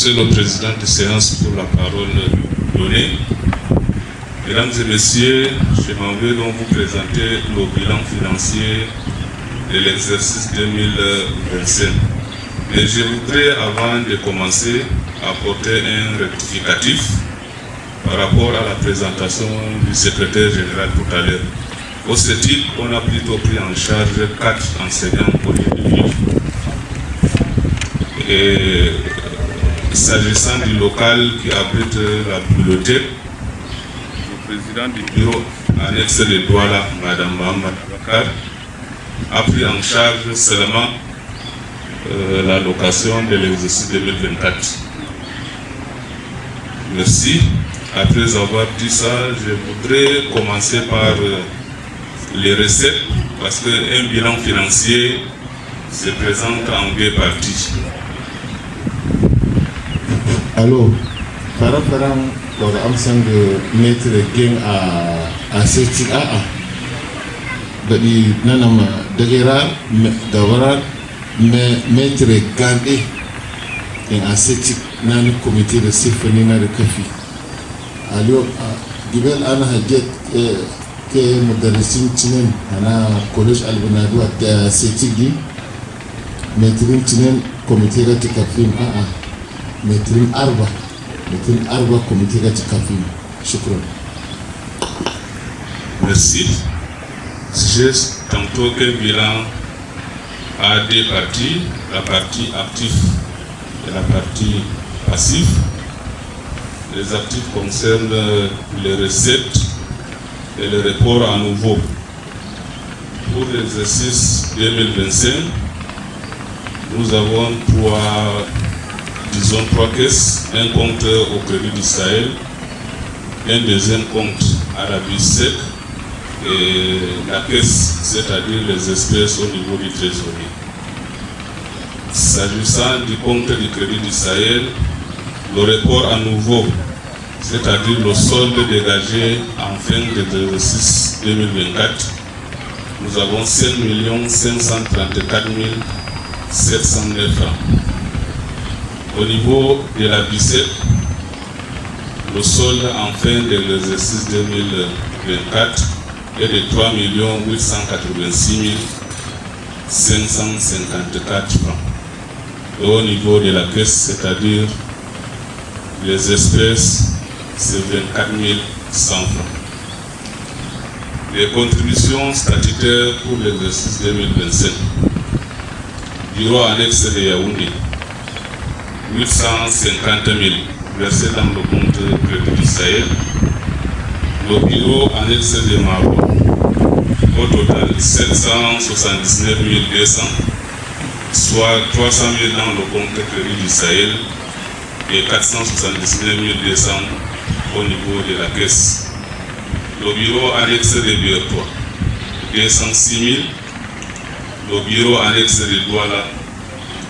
Monsieur le Président de séance pour la parole donnée. Mesdames et Messieurs, je m'en vais donc vous présenter le bilan financier de l'exercice 2025. Mais je voudrais, avant de commencer, apporter un rectificatif par rapport à la présentation du secrétaire général tout à l'heure. Au CETIP, on a plutôt pris en charge 4 enseignants au lieu de 8. Et s'agissant du local qui abrite la bibliothèque, le président du bureau annexe de Douala, Mme Mohamed Bakar, a pris en charge seulement la location de l'exercice 2024. Merci. Après avoir dit ça, je voudrais commencer par les recettes, parce qu'un bilan financier se présente en deux parties. Alors, par rapport à l'ambition de mettre le gain à cette nanama dagera davara mais mettre le gain et à cette nan comité de symphonie de Kafi. Alors, Gibel Anna Hadjet que Modarissime Tinen, Anna Collège Albonado à Setigi, mettre Tinen comité de Kafi. Metrin Arba comité de Kafi. Shukran. Merci. J'ai tantôt qu'un bilan a deux parties, la partie active et la partie passive. Les actifs concernent les recettes et le report à nouveau. Pour l'exercice 2025, nous avons trois caisses, un compte au Crédit du Sahel, un deuxième compte à la BISEC et la caisse, c'est-à-dire les espèces au niveau du trésorier. S'agissant du compte du Crédit du Sahel, le report à nouveau, c'est-à-dire le solde dégagé en fin de l'exercice 2024, nous avons 5 534 709 francs. Au niveau de la BICEP, le solde en fin de l'exercice 2024 est de 3 886 554 francs. Et au niveau de la caisse, c'est-à-dire les espèces, c'est 24 100 francs. Les contributions statutaires pour l'exercice 2025. Bureau annexe de Yaoundé, 850 000 versés dans le compte Crédit du Sahel. Le bureau annexe de Maro, au total 779 200, soit 300 000 dans le compte Crédit du Sahel et 479 200 au niveau de la caisse. Le bureau annexe de Biotoi, 206 000. Le bureau annexe de Douala,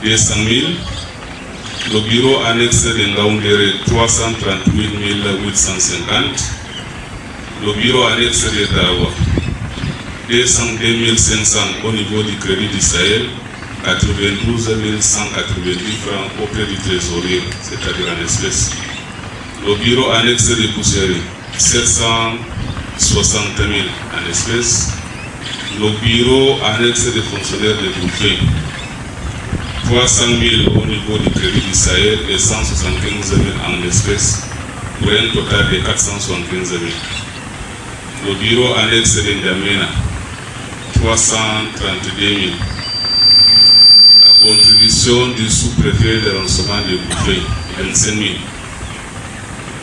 200 000. Le bureau annexe de Ngaoundéré, 338 850. Le bureau annexe de Dawa, 202 500 au niveau du Crédit du Sahel, 92 190 francs auprès du trésorier, c'est-à-dire en espèces. Le bureau annexe de Poussiéré, 760 000 en espèces. Le bureau annexe des fonctionnaires de Bouffé, 300 000 au niveau du Crédit du Sahel et 175 000 en espèces, pour un total de 475 000. Le bureau annexe de N'Djamena, 332 000. La contribution du sous-préfet de lancement de Bouffé, 25 000.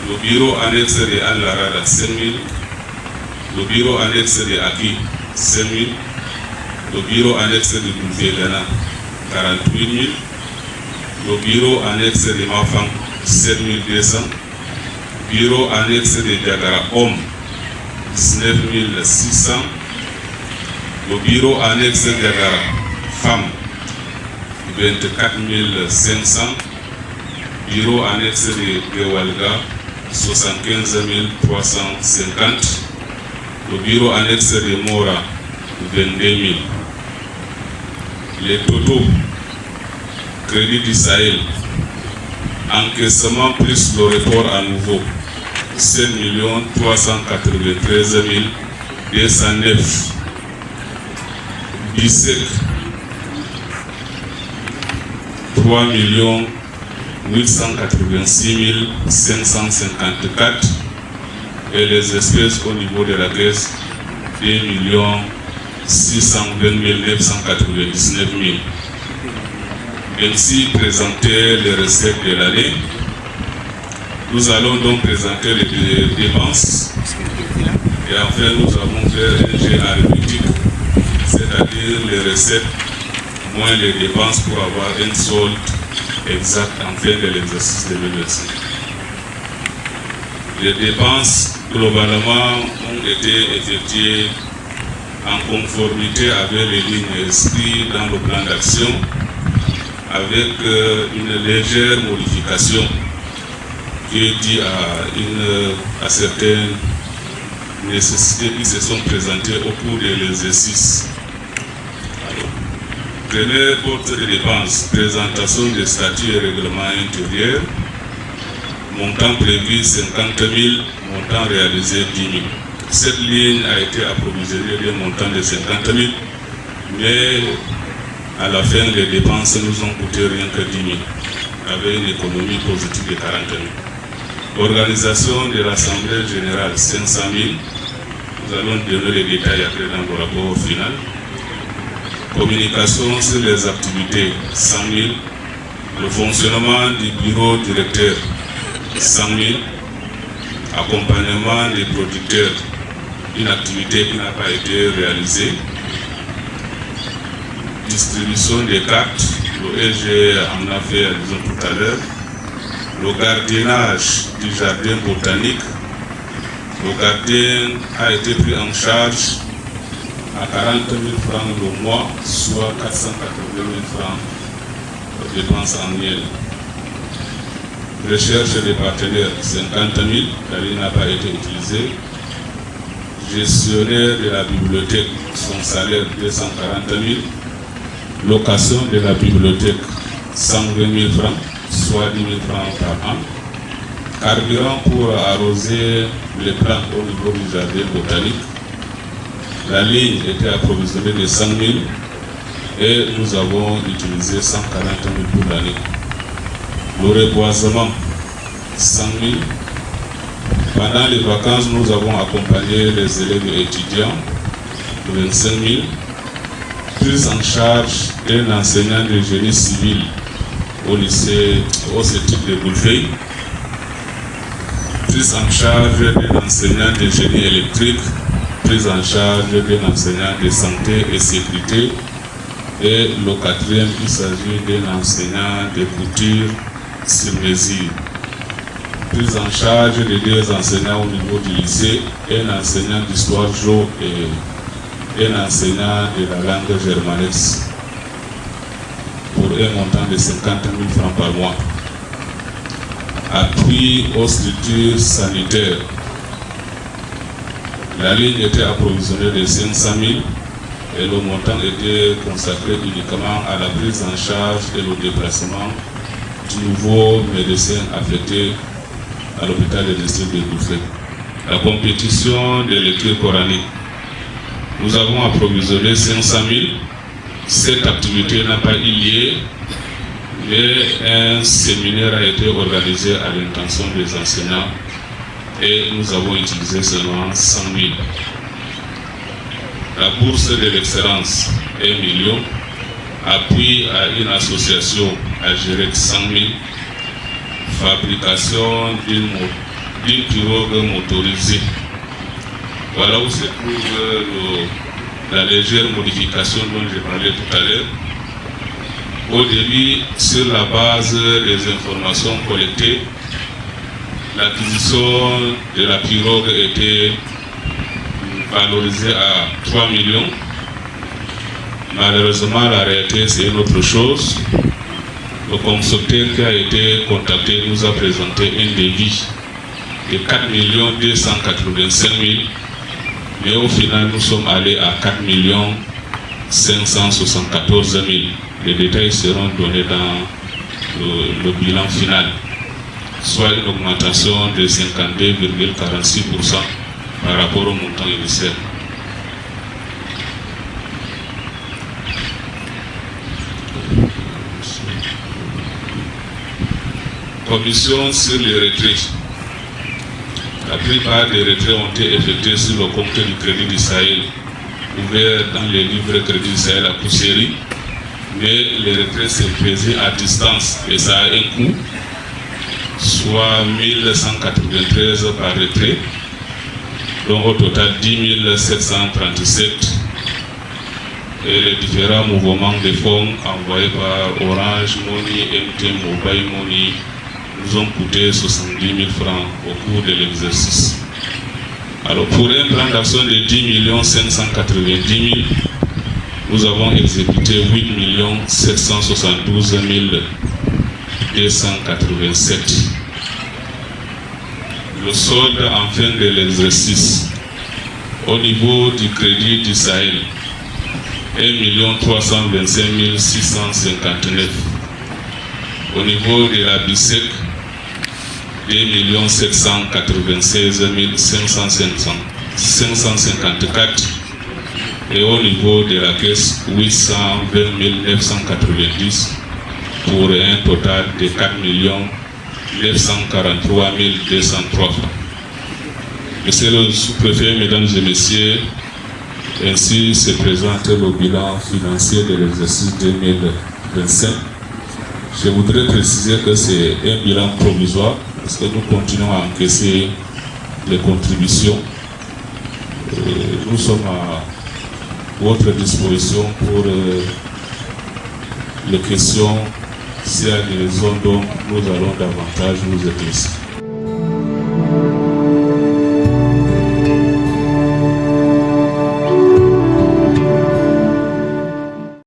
Le bureau annexe de Al-Larada, 5 000. Le bureau annexe de Aki, 5 000. Le bureau annexe de Bouffé Ghana, 48 000. Le bureau annexe de Mafang, 7 200. Bureau annexe de Diagara Homme, 19 600. Le bureau annexe de Diagara Femmes, 24 500. Bureau annexe de Gewalga, 75 350. Le bureau annexe de Mora, 22 000. Les totaux Crédit du Sahel, encaissement plus le report à nouveau, 7 393 209. BISEC, 3 886 554. Et les espèces au niveau de la caisse, 2 620 999 000. Ainsi, présenter les recettes de l'année. Nous allons donc présenter les dépenses et enfin nous avons fait un jet arithmétique, c'est-à-dire les recettes moins les dépenses pour avoir un solde exact en fin de l'exercice 2025. Les dépenses globalement ont été effectuées en conformité avec les lignes inscrites dans le plan d'action, avec une légère modification qui est due à certaines nécessités qui se sont présentées au cours de l'exercice. Première porte de dépenses, présentation des statuts et règlements intérieurs, montant prévu 50 000, montant réalisé 10 000. Cette ligne a été approvisionnée d'un montant de 50 000, mais à la fin, les dépenses nous ont coûté rien que 10 000, avec une économie positive de 40 000. Organisation de l'Assemblée générale, 500 000. Nous allons donner les détails après dans le rapport final. Communication sur les activités, 100 000. Le fonctionnement du bureau directeur, 100 000. Accompagnement des producteurs, une activité qui n'a pas été réalisée. Distribution des cartes, le EG en a fait disons, tout à l'heure. Le gardiennage du jardin botanique, le gardien a été pris en charge à 40 000 francs le mois, soit 480 000 francs de dépenses annuelles. Recherche des partenaires, 50 000, la ligne n'a pas été utilisée. Gestionnaire de la bibliothèque, son salaire 240 000. Location de la bibliothèque, 120 000 francs, soit 10 000 francs par an. Carburant pour arroser les plantes au niveau du jardin botanique. La ligne était approvisionnée de 100 000 et nous avons utilisé 140 000 pour l'année. Le reboisement, 100 000. Pendant les vacances, nous avons accompagné les élèves et étudiants, 25 000. Prise en charge d'un enseignant de génie civil au lycée, au CETIC de Boulfeuille. Prise en charge d'un enseignant de génie électrique. Prise en charge d'un enseignant de santé et sécurité. Et le quatrième, il s'agit d'un enseignant de couture sur mesure. Prise en charge de 2 enseignants au niveau du lycée, un enseignant d'histoire géo et un enseignant de la langue germanaise pour un montant de 50 000 francs par mois. Appui aux structures sanitaires. La ligne était approvisionnée de 500 000 et le montant était consacré uniquement à la prise en charge et le déplacement du nouveau médecin affecté à l'hôpital de district de Boulfeuille. La compétition de lecture coranique. Nous avons approvisionné 500 000. Cette activité n'a pas eu lieu, mais un séminaire a été organisé à l'intention des enseignants et nous avons utilisé seulement 100 000. La bourse de l'excellence, 1 million. Appui à une association à gérer 100 000. Fabrication d'une pirogue motorisée. Voilà où se trouve la légère modification dont j'ai parlé tout à l'heure. Au début, sur la base des informations collectées, l'acquisition de la pirogue était valorisée à 3 millions. Malheureusement, la réalité, c'est une autre chose. Le constructeur qui a été contacté nous a présenté un devis de 4 285 000, mais au final, nous sommes allés à 4 574 000. Les détails seront donnés dans le bilan final. soit une augmentation de 52,46% par rapport au montant initial. Commission sur les retraits. La plupart des retraits ont été effectués sur le compte du Crédit du Sahel, ouvert dans les livres Crédit du Sahel à Kousséry, mais les retraits sont faits à distance et ça a un coût, soit 1193 par retrait, donc au total 10 737. Et les différents mouvements de fonds envoyés par Orange Money, MT Mobile Money nous ont coûté 70 000 francs au cours de l'exercice. Alors pour un plan d'action de 10 590 000, nous avons exécuté 8 772 287. Le solde en fin de l'exercice au niveau du Crédit du Sahel, 1 325 659. Au niveau de la BISEC, 2 796 554. Et au niveau de la caisse, 820 990 pour un total de 4 943 203 francs. Monsieur le sous-préfet, mesdames et messieurs, ainsi se présente le bilan financier de l'exercice 2025. Je voudrais préciser que c'est un bilan provisoire parce que nous continuons à encaisser les contributions. Nous sommes à votre disposition pour les questions. S'il y a des zones dont nous allons davantage vous éclaircir.